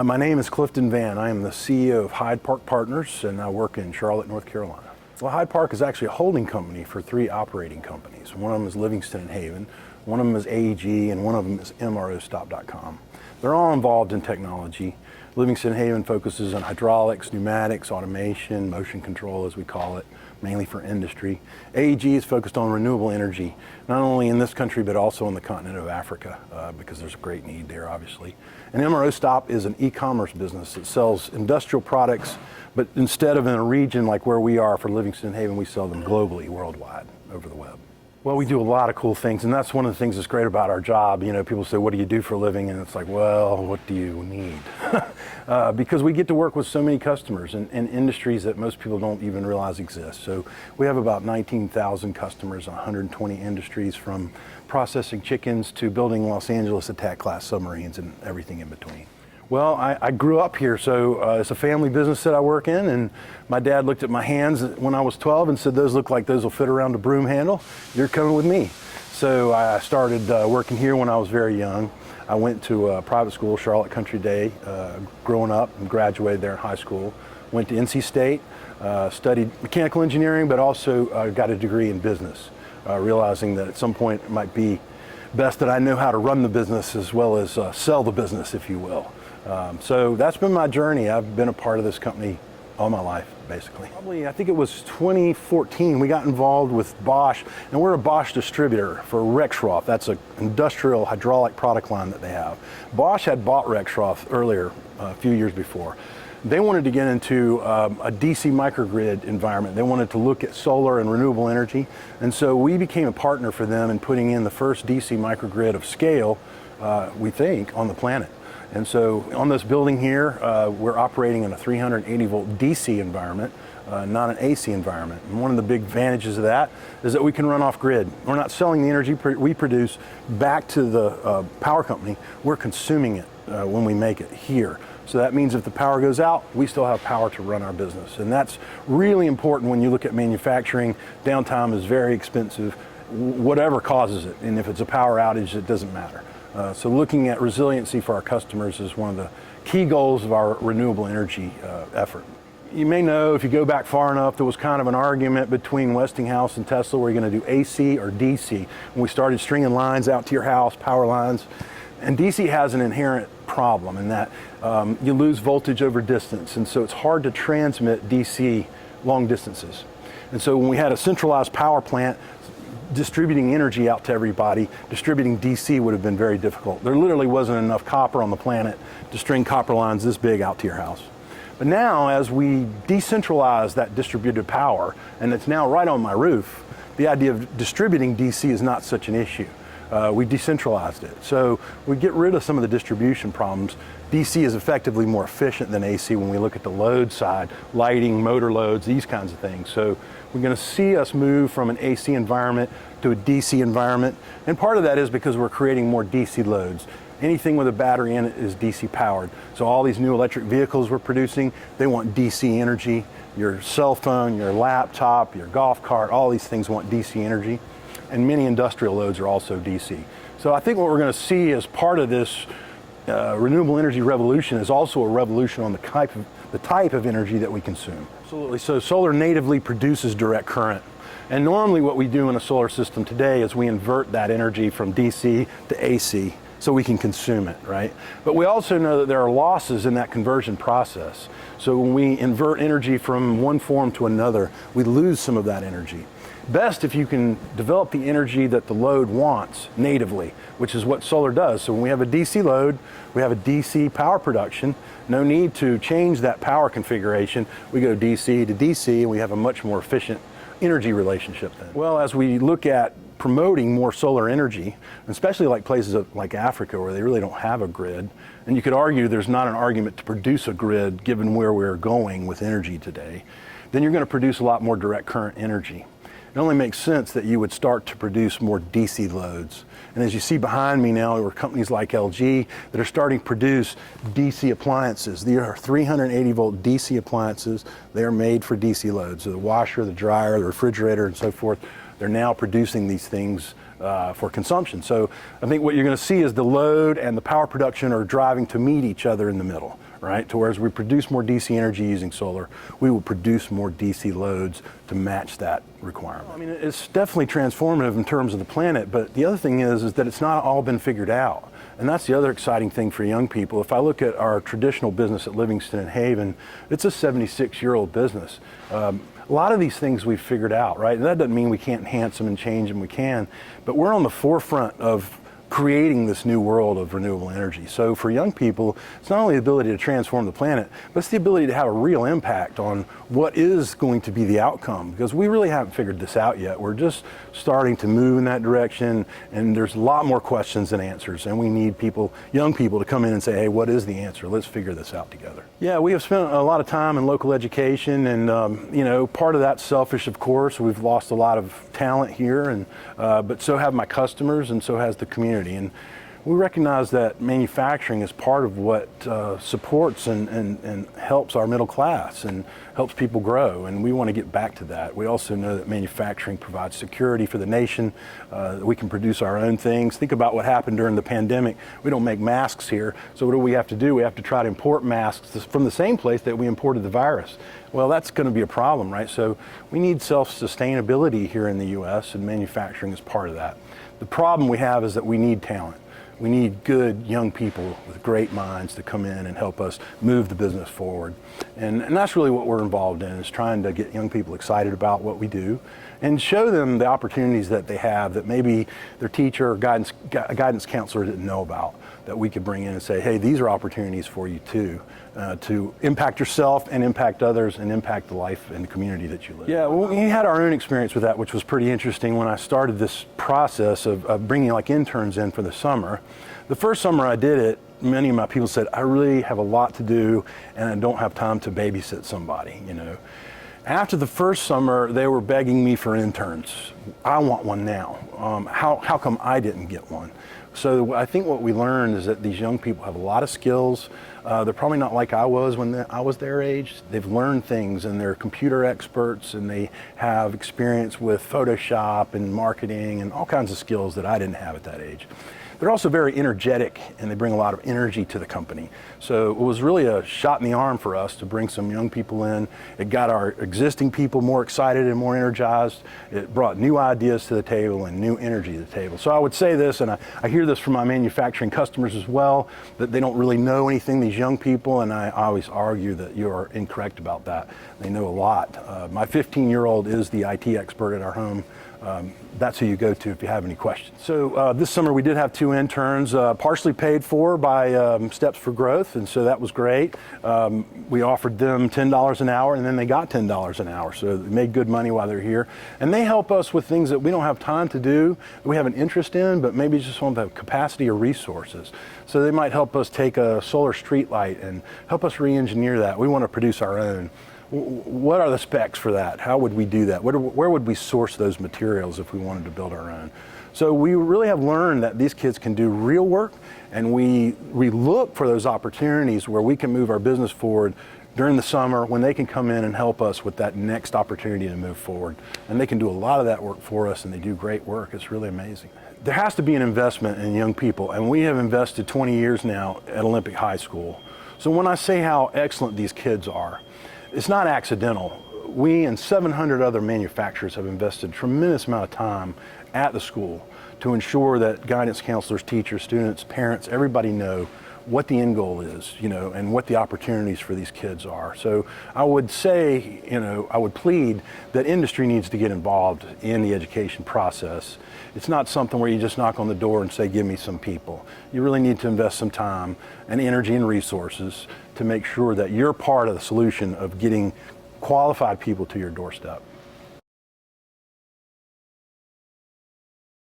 My name is Clifton Vann. I am the CEO of Hyde Park Partners, and I work in Charlotte, North Carolina. Well, Hyde Park is actually a holding company for 3 operating companies. One of them is Livingston and Haven, one of them is AEG, and one of them is MROstop.com. They're all involved in technology. Livingston and Haven focuses on hydraulics, pneumatics, automation, motion control as we call it, mainly for industry. AEG is focused on renewable energy, not only in this country but also on the continent of Africa, because there's a great need there obviously. And MROstop is an e-commerce business that sells industrial products, but instead of in a region like where we are for Livingston and Haven, we sell them globally, worldwide, over the web. Well, we do a lot of cool things, and that's one of the things that's great about our job. You know, people say, what do you do for a living? And it's like, well, what do you need? Because we get to work with so many customers in industries that most people don't even realize exist. So we have about 19,000 customers, 120 industries, from processing chickens to building Los Angeles attack class submarines and everything in between. Well, I grew up here, so it's a family business that I work in, and my dad looked at my hands when I was 12 and said, those look like those will fit around a broom handle. You're coming with me. So I started working here when I was very young. I went to a private school, Charlotte Country Day, growing up, and graduated there in high school. Went to NC State, studied mechanical engineering, but also got a degree in business, realizing that at some point it might be best that I know how to run the business as well as sell the business, if you will. So that's been my journey. I've been a part of this company all my life, basically. Probably, I think it was 2014, we got involved with Bosch, and we're a Bosch distributor for Rexroth. That's an industrial hydraulic product line that they have. Bosch had bought Rexroth earlier, a few years before. They wanted to get into a DC microgrid environment. They wanted to look at solar and renewable energy, and so we became a partner for them in putting in the first DC microgrid of scale, we think, on the planet. And so on this building here, we're operating in a 380 volt DC environment, not an AC environment. And one of the big advantages of that is that we can run off grid. We're not selling the energy we produce back to the power company. We're consuming it when we make it here. So that means if the power goes out, we still have power to run our business. And that's really important when you look at manufacturing. Downtime is very expensive, whatever causes it. And if it's a power outage, it doesn't matter. So looking at resiliency for our customers is one of the key goals of our renewable energy effort. You may know, if you go back far enough, there was kind of an argument between Westinghouse and Tesla, where you're going to do AC or DC. When we started stringing lines out to your house, power lines. And DC has an inherent problem in that you lose voltage over distance, and so it's hard to transmit DC long distances. And so when we had a centralized power plant distributing energy out to everybody, distributing DC would have been very difficult. There literally wasn't enough copper on the planet to string copper lines this big out to your house. But now, as we decentralize that distributed power, and it's now right on my roof, the idea of distributing DC is not such an issue. We decentralized it. So we get rid of some of the distribution problems. DC is effectively more efficient than AC when we look at the load side, lighting, motor loads, these kinds of things. So we're going to see us move from an AC environment to a DC environment. And part of that is because we're creating more DC loads. Anything with a battery in it is DC powered. So all these new electric vehicles we're producing, they want DC energy. Your cell phone, your laptop, your golf cart, all these things want DC energy. And many industrial loads are also DC. So I think what we're going to see as part of this renewable energy revolution is also a revolution on the type of energy that we consume. Absolutely. So solar natively produces direct current. And normally what we do in a solar system today is we invert that energy from DC to AC so we can consume it, right? But we also know that there are losses in that conversion process. So when we invert energy from one form to another, we lose some of that energy. Best if you can develop the energy that the load wants natively, which is what solar does. So when we have a DC load, we have a DC power production, no need to change that power configuration. We go DC to DC and we have a much more efficient energy relationship then. Well, as we look at promoting more solar energy, especially like places like Africa where they really don't have a grid, and you could argue there's not an argument to produce a grid given where we're going with energy today, then you're going to produce a lot more direct current energy. It only makes sense that you would start to produce more DC loads. And as you see behind me now, there are companies like LG that are starting to produce DC appliances. These are 380 volt DC appliances. They are made for DC loads. So the washer, the dryer, the refrigerator, and so forth, they're now producing these things for consumption. So I think what you're going to see is the load and the power production are driving to meet each other in the middle, right? To whereas we produce more DC energy using solar, we will produce more DC loads to match that requirement. I mean, it's definitely transformative in terms of the planet, but the other thing is that it's not all been figured out. And that's the other exciting thing for young people. If I look at our traditional business at Livingston and Haven, it's a 76-year-old business. A lot of these things we've figured out, right? And that doesn't mean we can't enhance them and change them, we can, but we're on the forefront of creating this new world of renewable energy. So for young people, it's not only the ability to transform the planet, but it's the ability to have a real impact on what is going to be the outcome, because we really haven't figured this out yet. We're just starting to move in that direction, and there's a lot more questions than answers, and we need people, young people, to come in and say, hey, what is the answer? Let's figure this out together. Yeah, we have spent a lot of time in local education, and you know, part of that's selfish, of course. We've lost a lot of talent here, and but so have my customers, and so has the community. And we recognize that manufacturing is part of what supports and helps our middle class and helps people grow, and we want to get back to that. We also know that manufacturing provides security for the nation, that we can produce our own things. Think about what happened during the pandemic. We don't make masks here, so what do we have to do? We have to try to import masks from the same place that we imported the virus. Well, that's going to be a problem, right? So we need self-sustainability here in the U.S., and manufacturing is part of that. The problem we have is that we need talent. We need good young people with great minds to come in and help us move the business forward. And that's really what we're involved in, is trying to get young people excited about what we do and show them the opportunities that they have that maybe their teacher or guidance counselor didn't know about, that we could bring in and say, hey, these are opportunities for you too, to impact yourself and impact others and impact the life and the community that you live in. Yeah, well, we had our own experience with that, which was pretty interesting when I started this process of bringing like interns in for the summer. The first summer I did it, many of my people said, I really have a lot to do and I don't have time to babysit somebody, you know. After the first summer, they were begging me for interns. I want one now. How come I didn't get one? So I think what we learned is that these young people have a lot of skills. They're probably not like I was when I was their age. They've learned things, and they're computer experts, and they have experience with Photoshop and marketing and all kinds of skills that I didn't have at that age. They're also very energetic, and they bring a lot of energy to the company. So it was really a shot in the arm for us to bring some young people in. It got our existing people more excited and more energized. It brought new ideas to the table and new energy to the table. So I would say this, and I hear this from my manufacturing customers as well, that they don't really know anything, these young people, and I always argue that you are incorrect about that. They know a lot. My 15-year-old is the IT expert at our home. That's who you go to if you have any questions. So this summer we did have 2 interns, partially paid for by Steps for Growth, and so that was great. We offered them $10 an hour, and then they got $10 an hour, so they made good money while they're here. And they help us with things that we don't have time to do, that we have an interest in, but maybe just don't have capacity or resources. So they might help us take a solar street light and help us re-engineer that. We want to produce our own. What are the specs for that? How would we do that? Where would we source those materials if we wanted to build our own? So we really have learned that these kids can do real work, and we look for those opportunities where we can move our business forward during the summer when they can come in and help us with that next opportunity to move forward. And they can do a lot of that work for us, and they do great work. It's really amazing. There has to be an investment in young people, and we have invested 20 years now at Olympic High School. So when I say how excellent these kids are, it's not accidental. We and 700 other manufacturers have invested a tremendous amount of time at the school to ensure that guidance counselors, teachers, students, parents, everybody know what the end goal is, you know, and what the opportunities for these kids are. So I would say, you know, I would plead that industry needs to get involved in the education process. It's not something where you just knock on the door and say, give me some people. You really need to invest some time and energy and resources to make sure that you're part of the solution of getting qualified people to your doorstep.